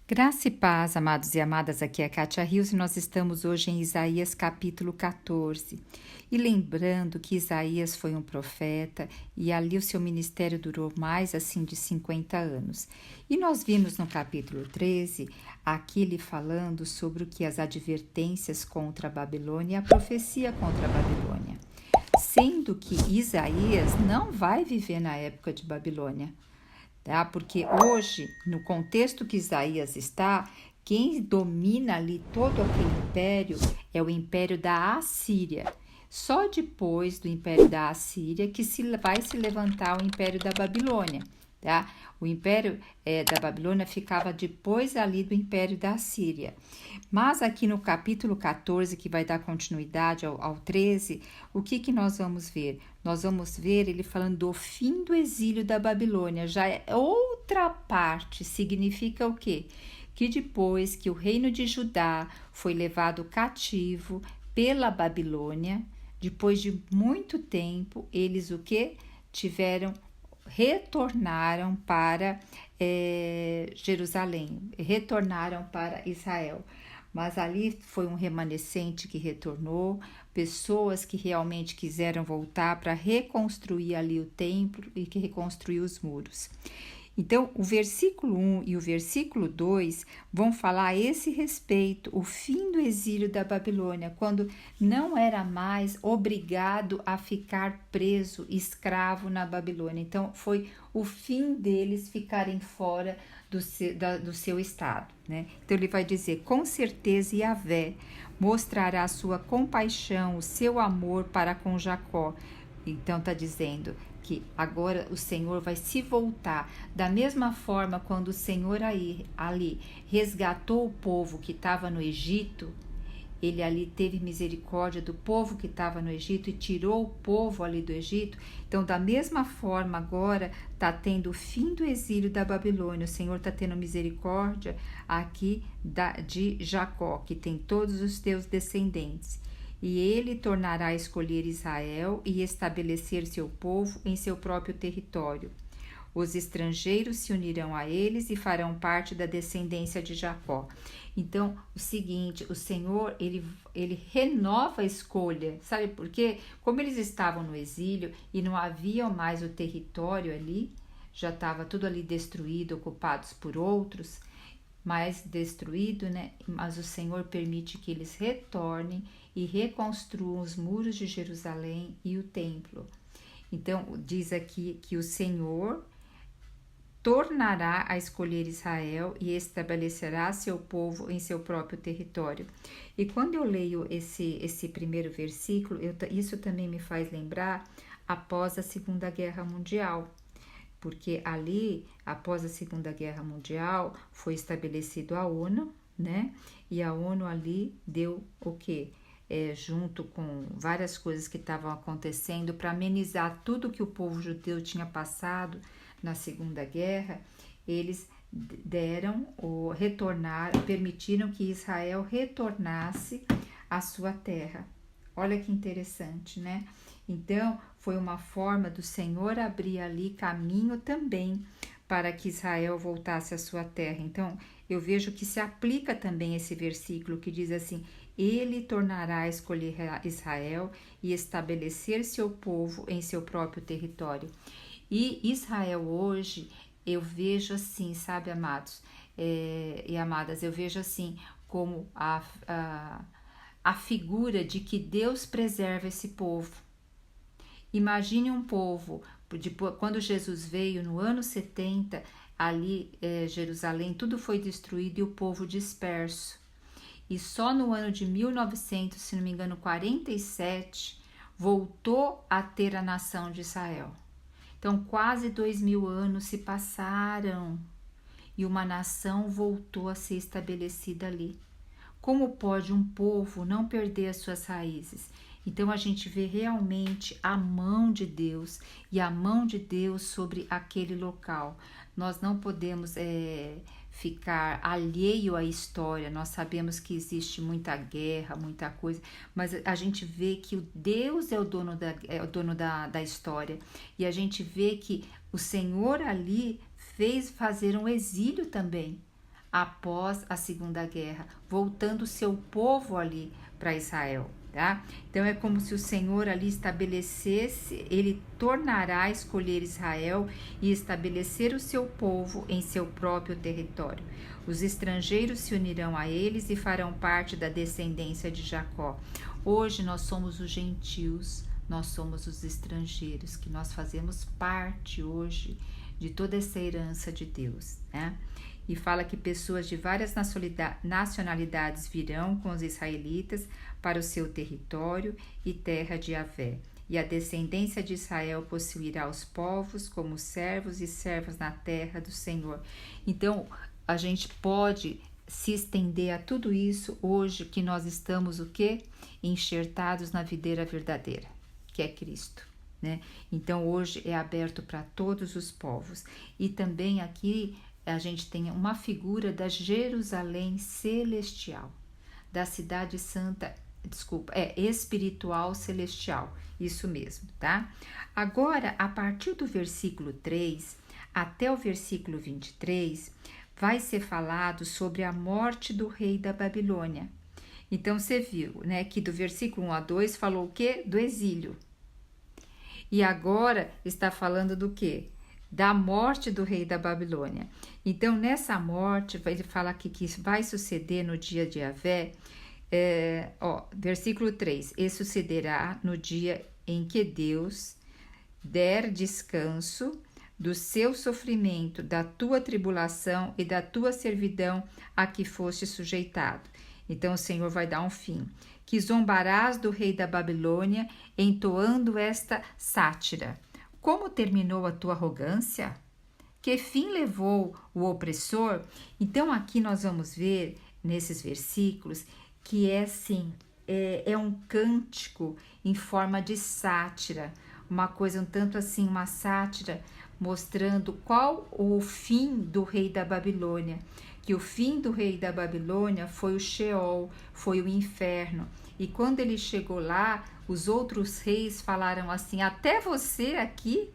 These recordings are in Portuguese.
Graça e paz, amados e amadas, aqui é a Kátia Rios e nós estamos hoje em Isaías capítulo 14. E lembrando que Isaías foi um profeta e ali o seu ministério durou mais assim de 50 anos. E nós vimos no capítulo 13, aqui ele falando sobre o que as advertências contra a Babilônia e a profecia contra a Babilônia. Sendo que Isaías não vai viver na época de Babilônia. Tá? Porque hoje, no contexto que Isaías está, quem domina ali todo aquele império é o império da Assíria. Só depois do império da Assíria que vai se levantar o império da Babilônia. Tá? O império da Babilônia ficava depois ali do império da Assíria. Mas aqui no capítulo 14, que vai dar continuidade ao 13, o que nós vamos ver? Nós vamos ver ele falando do fim do exílio da Babilônia. Já é outra parte, significa o quê? Que depois que o reino de Judá foi levado cativo pela Babilônia, depois de muito tempo, eles o quê? Retornaram para Jerusalém, retornaram para Israel. Mas ali foi um remanescente que retornou, pessoas que realmente quiseram voltar para reconstruir ali o templo e que reconstruir os muros. Então, o versículo 1 e o versículo 2 vão falar a esse respeito, o fim do exílio da Babilônia, quando não era mais obrigado a ficar preso, escravo na Babilônia. Então, foi o fim deles ficarem fora do seu estado. Né? Então, ele vai dizer, com certeza Yahvé mostrará a sua compaixão, o seu amor para com Jacó. Então, está dizendo que agora o Senhor vai se voltar da mesma forma quando o Senhor ali resgatou o povo que estava no Egito. Ele ali teve misericórdia do povo que estava no Egito e tirou o povo ali do Egito. Então, da mesma forma, agora está tendo o fim do exílio da Babilônia. O Senhor está tendo misericórdia aqui de Jacó, que tem todos os teus descendentes. E ele tornará a escolher Israel e estabelecer seu povo em seu próprio território. Os estrangeiros se unirão a eles e farão parte da descendência de Jacó. Então, o seguinte, o Senhor, ele renova a escolha, sabe por quê? Como eles estavam no exílio e não havia mais o território ali, já estava tudo ali destruído, ocupados por outros, mais destruído, né? Mas o Senhor permite que eles retornem e reconstruam os muros de Jerusalém e o templo. Então, diz aqui que o Senhor tornará a escolher Israel e estabelecerá seu povo em seu próprio território. E quando eu leio esse primeiro versículo, isso também me faz lembrar após a Segunda Guerra Mundial. Porque ali, após a Segunda Guerra Mundial, foi estabelecido a ONU, né? E a ONU ali deu o quê? Junto com várias coisas que estavam acontecendo para amenizar tudo que o povo judeu tinha passado na Segunda Guerra, eles permitiram que Israel retornasse à sua terra. Olha que interessante, né? Então, foi uma forma do Senhor abrir ali caminho também para que Israel voltasse à sua terra. Então, eu vejo que se aplica também esse versículo que diz assim: ele tornará a escolher Israel e estabelecer seu povo em seu próprio território. E Israel hoje, eu vejo assim, sabe, amados e amadas, eu vejo assim como a figura de que Deus preserva esse povo. Imagine um povo, quando Jesus veio no ano 70, ali Jerusalém, tudo foi destruído e o povo disperso. E só no ano de 1900, se não me engano, 47, voltou a ter a nação de Israel. Então, quase 2000 anos se passaram e uma nação voltou a ser estabelecida ali. Como pode um povo não perder as suas raízes? Então, a gente vê realmente a mão de Deus e a mão de Deus sobre aquele local. Nós não podemos ficar alheio à história. Nós sabemos que existe muita guerra, muita coisa, mas a gente vê que o Deus é o dono da história. E a gente vê que o Senhor ali fez fazer um exílio também. após a Segunda Guerra, voltando o seu povo ali para Israel. Tá? Então é como se o Senhor ali estabelecesse, ele tornará a escolher Israel e estabelecer o seu povo em seu próprio território. Os estrangeiros se unirão a eles e farão parte da descendência de Jacó. Hoje nós somos os gentios, nós somos os estrangeiros, que nós fazemos parte hoje de toda essa herança de Deus, né? E fala que pessoas de várias nacionalidades virão com os israelitas para o seu território e terra de Javé. E a descendência de Israel possuirá os povos como servos e servas na terra do Senhor. Então, a gente pode se estender a tudo isso hoje que nós estamos o quê? Enxertados na videira verdadeira, que é Cristo. Né? Então, hoje é aberto para todos os povos. E também aqui a gente tem uma figura da Jerusalém celestial, da cidade santa, espiritual celestial, isso mesmo, tá? Agora, a partir do versículo 3 até o versículo 23, vai ser falado sobre a morte do rei da Babilônia. Então, você viu, né, que do versículo 1 a 2 falou o quê? Do exílio. E agora está falando do quê? Da morte do rei da Babilônia. Então, nessa morte, ele fala aqui que vai suceder no dia de Javé, versículo 3, e sucederá no dia em que Deus der descanso do seu sofrimento, da tua tribulação e da tua servidão a que foste sujeitado. Então, o Senhor vai dar um fim. Que zombarás do rei da Babilônia, entoando esta sátira. Como terminou a tua arrogância? Que fim levou o opressor? Então, aqui nós vamos ver, nesses versículos, que é assim, é um cântico em forma de sátira, uma coisa um tanto assim, uma sátira mostrando qual o fim do rei da Babilônia, que o fim do rei da Babilônia foi o Sheol, foi o inferno, e quando ele chegou lá, os outros reis falaram assim, até você aqui?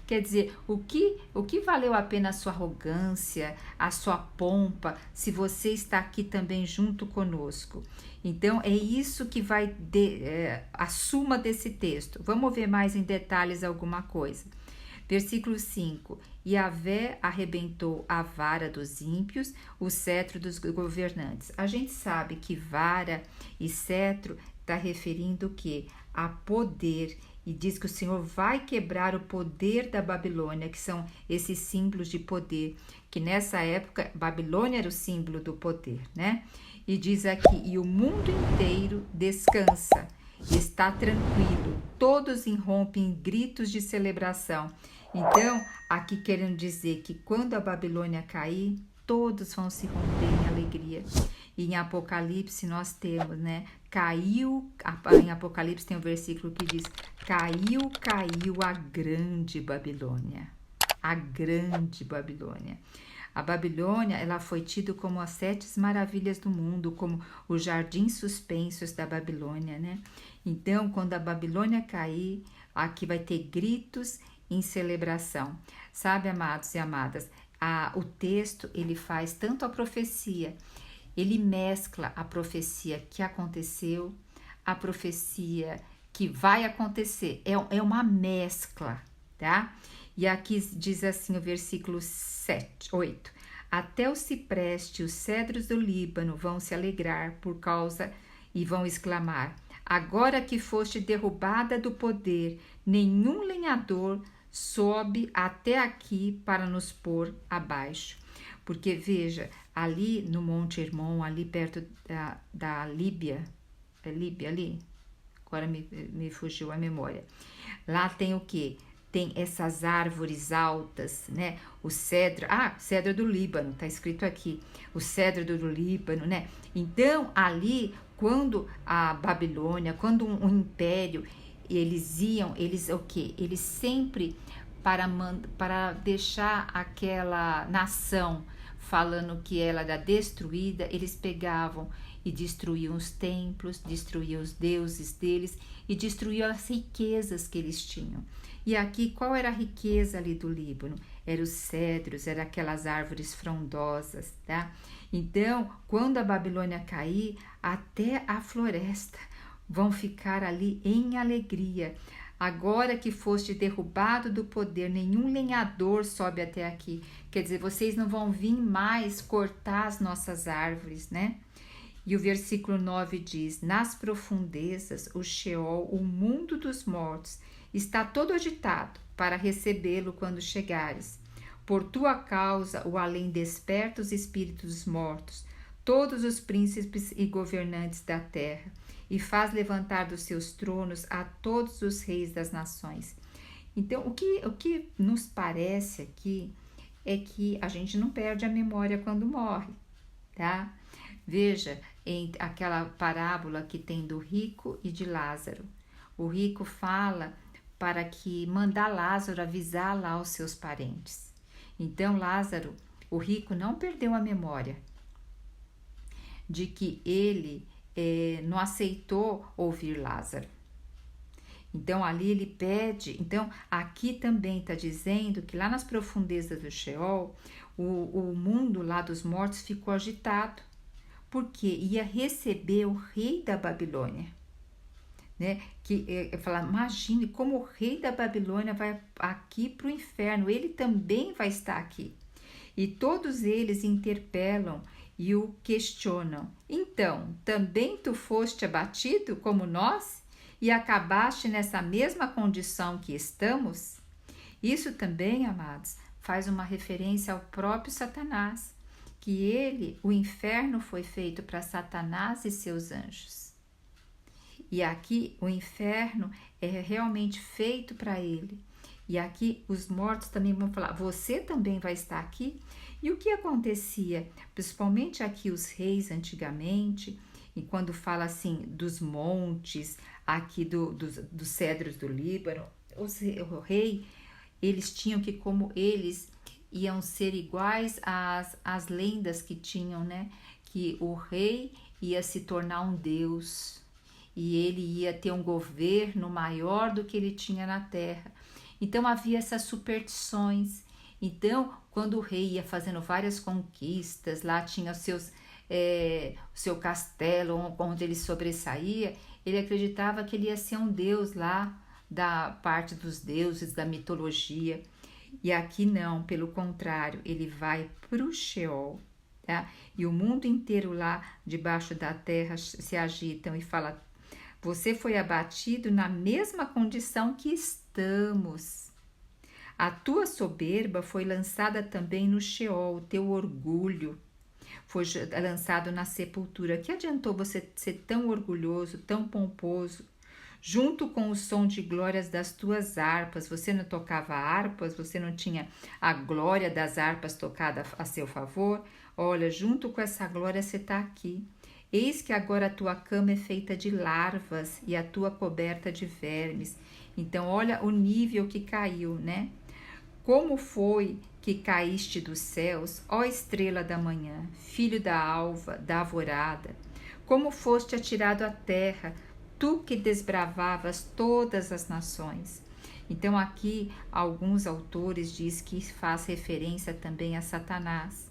Quer dizer, o que valeu a pena a sua arrogância, a sua pompa, se você está aqui também junto conosco? Então, é isso que vai a suma desse texto. Vamos ver mais em detalhes alguma coisa. Versículo 5. E Javé arrebentou a vara dos ímpios, o cetro dos governantes. A gente sabe que vara e cetro está referindo o quê? A poder. E diz que o Senhor vai quebrar o poder da Babilônia, que são esses símbolos de poder, que nessa época Babilônia era o símbolo do poder, né? E diz aqui, e o mundo inteiro descansa, está tranquilo, todos irrompem em gritos de celebração. Então, aqui querendo dizer que quando a Babilônia cair, todos vão se romper em alegria. E em Apocalipse nós temos, né? Em Apocalipse tem um versículo que diz, caiu a grande Babilônia. A grande Babilônia. A Babilônia, ela foi tida como as 7 maravilhas do mundo, como os jardins suspensos da Babilônia, né? Então, quando a Babilônia cair, aqui vai ter gritos em celebração. Sabe, amados e amadas, o texto, ele faz tanto a profecia, ele mescla a profecia que aconteceu, a profecia que vai acontecer, é uma mescla, tá? E aqui diz assim o versículo 8. Até o cipreste e os cedros do Líbano vão se alegrar por causa e vão exclamar, agora que foste derrubada do poder, nenhum lenhador sobe até aqui para nos pôr abaixo. Porque veja, ali no Monte Hermon, ali perto da Líbia, é Líbia ali? Agora me fugiu a memória. Lá tem o quê? Tem essas árvores altas, né? O cedro, cedro do Líbano, tá escrito aqui. O cedro do Líbano, né? Então, ali, quando a Babilônia, quando um império, eles o quê? Eles sempre, para deixar aquela nação falando que ela era destruída, eles pegavam e destruíam os templos, destruíam os deuses deles e destruíam as riquezas que eles tinham. E aqui, qual era a riqueza ali do Líbano? eram os cedros, eram aquelas árvores frondosas, tá? Então, quando a Babilônia cair, até a floresta vão ficar ali em alegria. Agora que foste derrubado do poder, nenhum lenhador sobe até aqui. Quer dizer, vocês não vão vir mais cortar as nossas árvores, né? E o versículo 9 diz: nas profundezas, o Sheol, o mundo dos mortos, está todo agitado para recebê-lo quando chegares. Por tua causa, o além desperta os espíritos mortos, todos os príncipes e governantes da terra, e faz levantar dos seus tronos a todos os reis das nações. Então, o que nos parece aqui é que a gente não perde a memória quando morre, tá? Veja, em aquela parábola que tem do rico e de Lázaro. O rico fala para que mandar Lázaro avisar lá os seus parentes. Então, Lázaro, o rico, não perdeu a memória de que ele não aceitou ouvir Lázaro. Então, ali ele pede. Então, aqui também está dizendo que lá nas profundezas do Sheol, o mundo lá dos mortos ficou agitado, porque ia receber o rei da Babilônia, né? Que falar, imagine como o rei da Babilônia vai aqui para o inferno, ele também vai estar aqui. E todos eles interpelam e o questionam. Então, também tu foste abatido como nós e acabaste nessa mesma condição que estamos? Isso também, amados, faz uma referência ao próprio Satanás, que ele, o inferno foi feito para Satanás e seus anjos. E aqui o inferno é realmente feito para ele. E aqui os mortos também vão falar, você também vai estar aqui? E o que acontecia, principalmente aqui os reis antigamente, e quando fala assim dos montes, aqui dos cedros do Líbano, o rei, eles tinham que, como eles iam ser iguais às lendas que tinham, né? Que o rei ia se tornar um deus e ele ia ter um governo maior do que ele tinha na terra. Então havia essas superstições. Então, quando o rei ia fazendo várias conquistas, lá tinha seu castelo onde ele sobressaía, ele acreditava que ele ia ser um deus lá da parte dos deuses, da mitologia. E aqui não, pelo contrário, ele vai para o Sheol, tá? E o mundo inteiro lá debaixo da terra se agitam e fala, você foi abatido na mesma condição que estamos. A tua soberba foi lançada também no Sheol, o teu orgulho foi lançado na sepultura. Que adiantou você ser tão orgulhoso, tão pomposo? Junto com o som de glórias das tuas harpas, você não tocava harpas, você não tinha a glória das harpas tocada a seu favor? Olha, junto com essa glória você está aqui. Eis que agora a tua cama é feita de larvas e a tua coberta de vermes. Então, olha o nível que caiu, né? Como foi que caíste dos céus, ó estrela da manhã, filho da alva, da alvorada? Como foste atirado à terra, tu que desbravavas todas as nações? Então aqui alguns autores dizem que faz referência também a Satanás,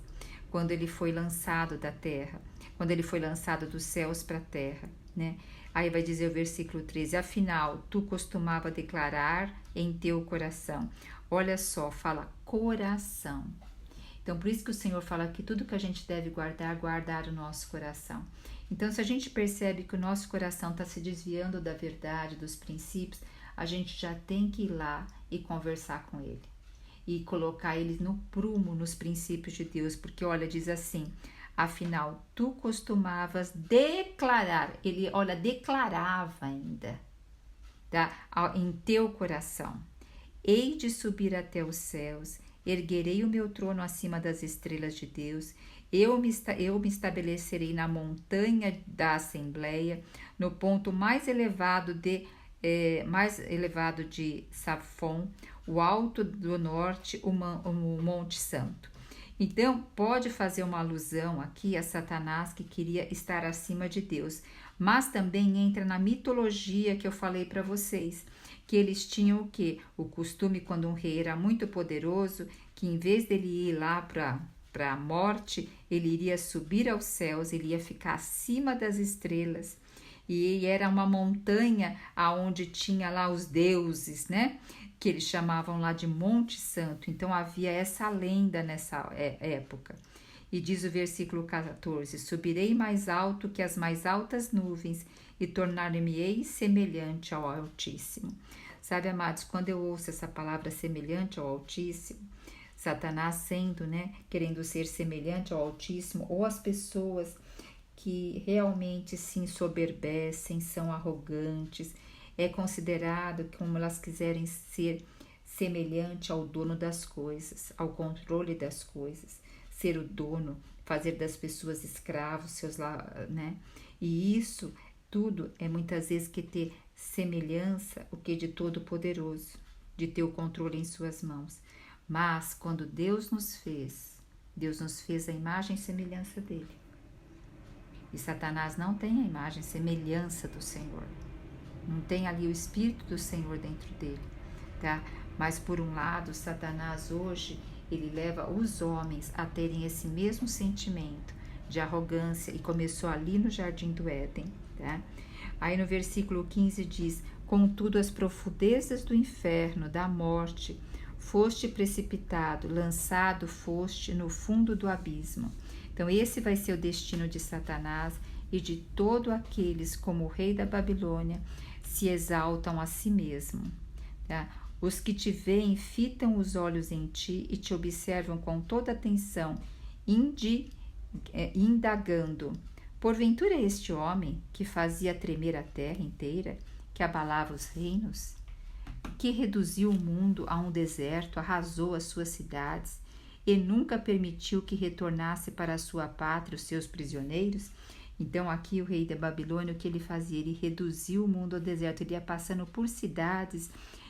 quando ele foi lançado da terra, quando ele foi lançado dos céus para a terra, né? Aí vai dizer o versículo 13, afinal, tu costumava declarar em teu coração. Olha só, fala coração. Então, por isso que o Senhor fala que tudo que a gente deve guardar, guardar o nosso coração. Então, se a gente percebe que o nosso coração está se desviando da verdade, dos princípios, a gente já tem que ir lá e conversar com ele. E colocar ele no prumo, nos princípios de Deus. Porque, olha, diz assim, afinal, tu costumavas declarar. Ele, olha, declarava ainda, tá? Em teu coração. Hei de subir até os céus, erguerei o meu trono acima das estrelas de Deus, eu me estabelecerei na montanha da Assembleia, no ponto mais elevado de Safon, o alto do norte, o Monte Santo. Então, pode fazer uma alusão aqui a Satanás que queria estar acima de Deus, mas também entra na mitologia que eu falei para vocês, que eles tinham o quê? O costume, quando um rei era muito poderoso, que em vez dele ir lá para a morte, ele iria subir aos céus, ele ia ficar acima das estrelas. E era uma montanha aonde tinha lá os deuses, né? Que eles chamavam lá de Monte Santo. Então havia essa lenda nessa época. E diz o versículo 14: subirei mais alto que as mais altas nuvens e tornar-me-ei semelhante ao Altíssimo. Sabe, amados, quando eu ouço essa palavra semelhante ao Altíssimo, Satanás sendo, né, querendo ser semelhante ao Altíssimo, ou as pessoas que realmente se ensoberbecem, são arrogantes, é considerado como elas quiserem ser semelhante ao dono das coisas, ao controle das coisas, ser o dono, fazer das pessoas escravos, seus, né? E isso tudo é muitas vezes que ter semelhança, o que de todo-poderoso, de ter o controle em suas mãos. Mas quando Deus nos fez a imagem e semelhança dele. E Satanás não tem a imagem e semelhança do Senhor. Não tem ali o Espírito do Senhor dentro dele, tá? Mas por um lado, Satanás hoje, ele leva os homens a terem esse mesmo sentimento de arrogância, e começou ali no Jardim do Éden, tá? Aí no versículo 15 diz: contudo as profundezas do inferno, da morte, foste precipitado, lançado foste no fundo do abismo. Então esse vai ser o destino de Satanás e de todos aqueles, como o rei da Babilônia, se exaltam a si mesmo, tá? Os que te veem fitam os olhos em ti e te observam com toda atenção, indagando: porventura é este homem que fazia tremer a terra inteira, que abalava os reinos, que reduziu o mundo a um deserto, arrasou as suas cidades e nunca permitiu que retornasse para a sua pátria os seus prisioneiros? Então aqui o rei da Babilônia, o que ele fazia? Ele reduziu o mundo ao deserto, ele ia passando por cidades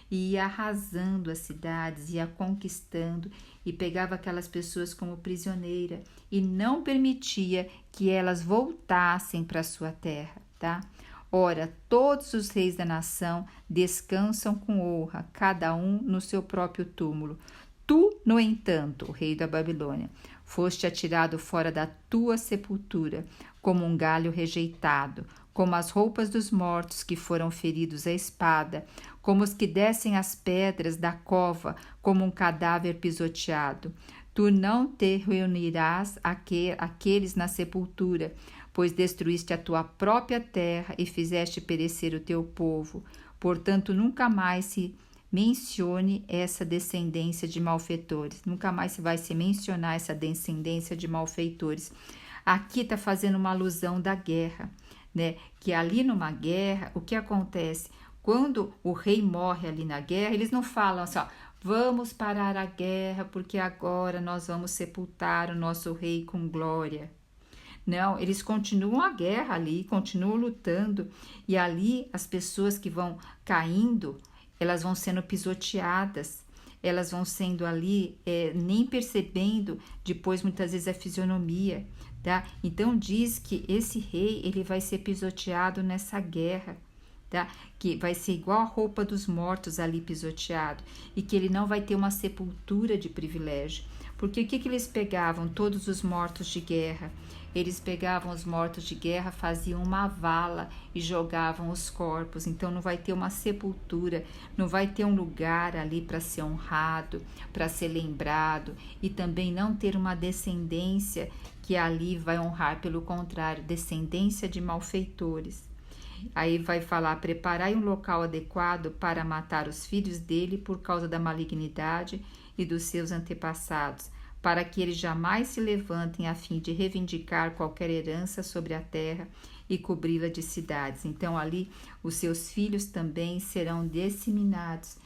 e ia arrasando as cidades, ia conquistando e pegava aquelas pessoas como prisioneira e não permitia que elas voltassem para a sua terra, tá? Ora, todos os reis da nação descansam com honra, cada um no seu próprio túmulo. Tu, no entanto, o rei da Babilônia, foste atirado fora da tua sepultura, como um galho rejeitado, como as roupas dos mortos que foram feridos à espada, como os que descem as pedras da cova, como um cadáver pisoteado. Tu não te reunirás aqueles na sepultura, pois destruíste a tua própria terra e fizeste perecer o teu povo. Portanto, nunca mais se mencione essa descendência de malfeitores. Nunca mais vai se mencionar essa descendência de malfeitores. Aqui está fazendo uma alusão da guerra, né? Que ali numa guerra, o que acontece? Quando o rei morre ali na guerra, eles não falam assim, ó, vamos parar a guerra porque agora nós vamos sepultar o nosso rei com glória. Não, eles continuam a guerra ali, continuam lutando, e ali as pessoas que vão caindo, elas vão sendo pisoteadas, elas vão sendo ali, nem percebendo depois muitas vezes a fisionomia, tá? Então diz que esse rei, ele vai ser pisoteado nessa guerra, tá? Que vai ser igual a roupa dos mortos ali pisoteado, e que ele não vai ter uma sepultura de privilégio. Porque o que eles pegavam? Todos os mortos de guerra. Eles pegavam os mortos de guerra, faziam uma vala e jogavam os corpos. Então não vai ter uma sepultura, não vai ter um lugar ali para ser honrado, para ser lembrado, e também não ter uma descendência que ali vai honrar, pelo contrário, descendência de malfeitores. Aí vai falar: preparai um local adequado para matar os filhos dele por causa da malignidade e dos seus antepassados, para que eles jamais se levantem a fim de reivindicar qualquer herança sobre a terra e cobri-la de cidades. Então ali os seus filhos também serão disseminados.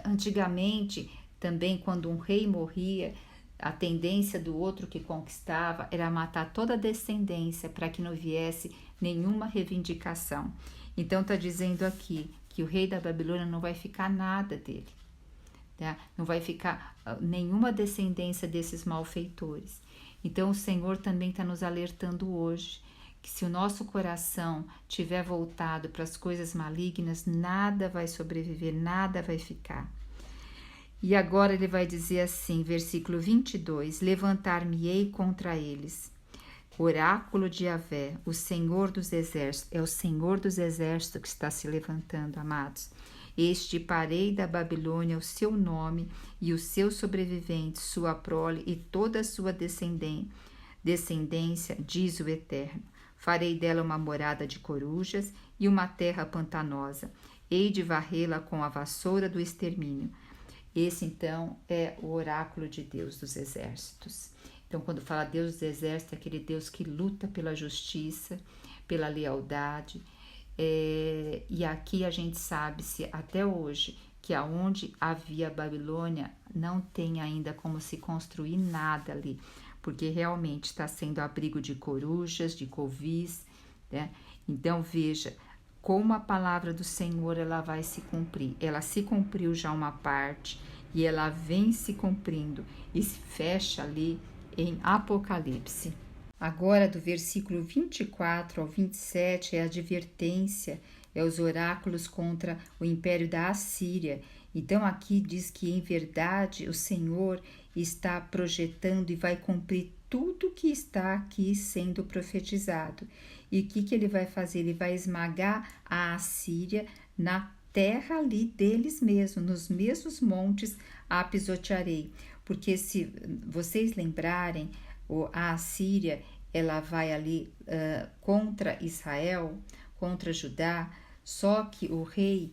Antigamente também, quando um rei morria, a tendência do outro que conquistava era matar toda a descendência para que não viesse nenhuma reivindicação. Então está dizendo aqui que o rei da Babilônia não vai ficar nada dele. Tá? Não vai ficar nenhuma descendência desses malfeitores. Então o Senhor também está nos alertando hoje que se o nosso coração tiver voltado para as coisas malignas, nada vai sobreviver, nada vai ficar. E agora ele vai dizer assim, versículo 22, levantar-me-ei contra eles. Oráculo de Yahvé, o Senhor dos Exércitos, é o Senhor dos Exércitos que está se levantando, amados. Extirparei da Babilônia o seu nome e os seus sobreviventes, sua prole e toda a sua descendência, diz o Eterno. Farei dela uma morada de corujas e uma terra pantanosa. Hei de varrê-la com a vassoura do extermínio. Esse, então, é o oráculo de Deus dos exércitos. Então, quando fala Deus dos exércitos, é aquele Deus que luta pela justiça, pela lealdade. E aqui a gente sabe-se até hoje que aonde havia Babilônia não tem ainda como se construir nada ali, porque realmente está sendo abrigo de corujas, de covis, né? Então veja como a palavra do Senhor ela vai se cumprir. Ela se cumpriu já uma parte e ela vem se cumprindo e se fecha ali em Apocalipse. Agora, do versículo 24 ao 27, é a advertência, é os oráculos contra o império da Assíria. Então, aqui diz que, em verdade, o Senhor está projetando e vai cumprir tudo que está aqui sendo profetizado. E o que ele vai fazer? Ele vai esmagar a Assíria na terra ali deles mesmos, nos mesmos montes a pisotearei. Porque se vocês lembrarem, a Assíria, ela vai ali contra Israel, contra Judá, só que o rei,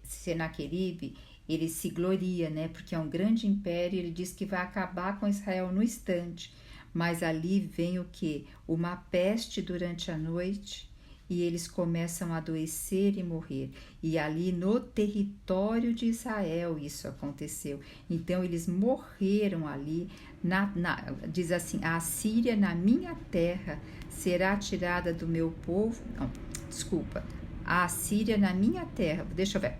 Senaqueribe, ele se gloria, né? Porque é um grande império, ele diz que vai acabar com Israel no instante. Mas ali vem o quê? Uma peste durante a noite e eles começam a adoecer e morrer. E ali no território de Israel isso aconteceu. Então eles morreram ali, diz assim, a Assíria na minha terra será tirada do meu povo. Não, desculpa. A Assíria na minha terra, deixa eu ver,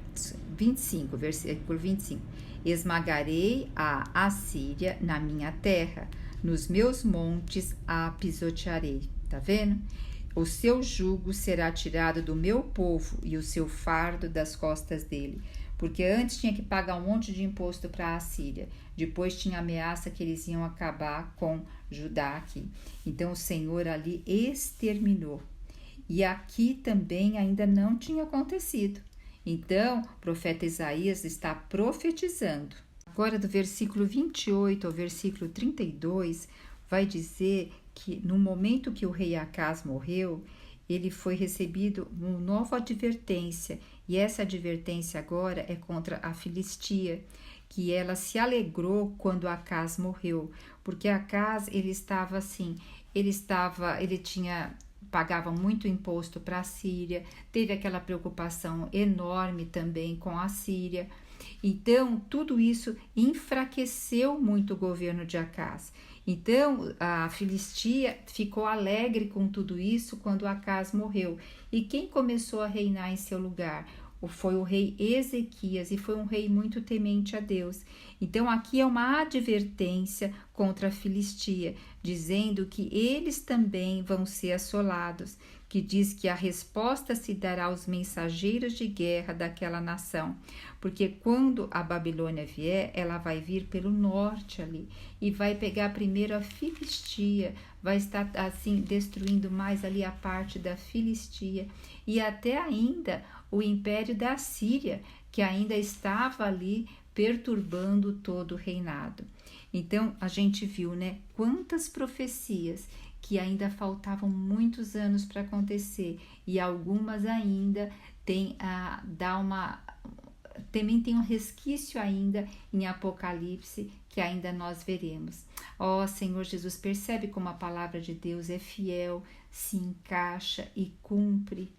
25, versículo 25. Esmagarei a Assíria na minha terra, nos meus montes a pisotearei. Tá vendo? O seu jugo será tirado do meu povo e o seu fardo das costas dele. Porque antes tinha que pagar um monte de imposto para a Assíria. Depois tinha ameaça que eles iam acabar com Judá aqui. Então o Senhor ali exterminou. E aqui também ainda não tinha acontecido. Então o profeta Isaías está profetizando. Agora do versículo 28 ao versículo 32 vai dizer que no momento que o rei Acaz morreu, ele foi recebido uma nova advertência, e essa advertência agora é contra a Filistia, que ela se alegrou quando Acaz morreu, porque Acaz ele estava assim, pagava muito imposto para a Síria, teve aquela preocupação enorme também com a Síria. Então, tudo isso enfraqueceu muito o governo de Acaz. Então, a Filistia ficou alegre com tudo isso quando Acaz morreu. E quem começou a reinar em seu lugar? Foi o rei Ezequias, e foi um rei muito temente a Deus. Então, aqui é uma advertência contra a Filistia, dizendo que eles também vão ser assolados, que diz que a resposta se dará aos mensageiros de guerra daquela nação, porque quando a Babilônia vier, ela vai vir pelo norte ali, e vai pegar primeiro a Filistia, vai estar assim destruindo mais ali a parte da Filistia, e até ainda o império da Síria, que ainda estava ali perturbando todo o reinado. Então a gente viu, né, quantas profecias que ainda faltavam muitos anos para acontecer, e algumas ainda também tem um resquício ainda em Apocalipse que ainda nós veremos. Ó Senhor Jesus, percebe como a palavra de Deus é fiel, se encaixa e cumpre.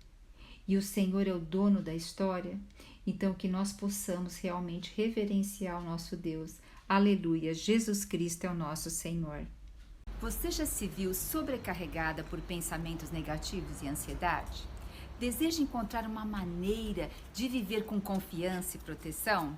E o Senhor é o dono da história, então que nós possamos realmente reverenciar o nosso Deus. Aleluia, Jesus Cristo é o nosso Senhor. Você já se viu sobrecarregada por pensamentos negativos e ansiedade? Deseja encontrar uma maneira de viver com confiança e proteção?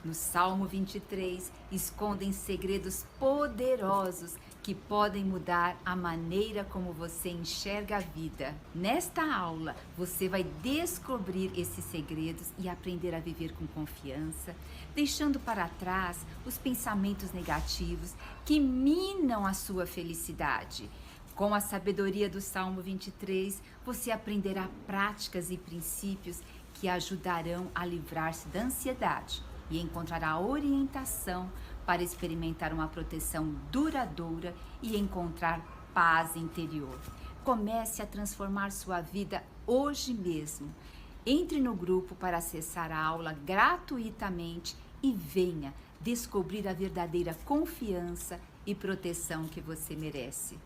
No Salmo 23 escondem segredos poderosos que podem mudar a maneira como você enxerga a vida. Nesta aula, você vai descobrir esses segredos e aprender a viver com confiança, deixando para trás os pensamentos negativos que minam a sua felicidade. Com a sabedoria do Salmo 23, você aprenderá práticas e princípios que ajudarão a livrar-se da ansiedade e encontrará orientação para experimentar uma proteção duradoura e encontrar paz interior. Comece a transformar sua vida hoje mesmo. Entre no grupo para acessar a aula gratuitamente e venha descobrir a verdadeira confiança e proteção que você merece.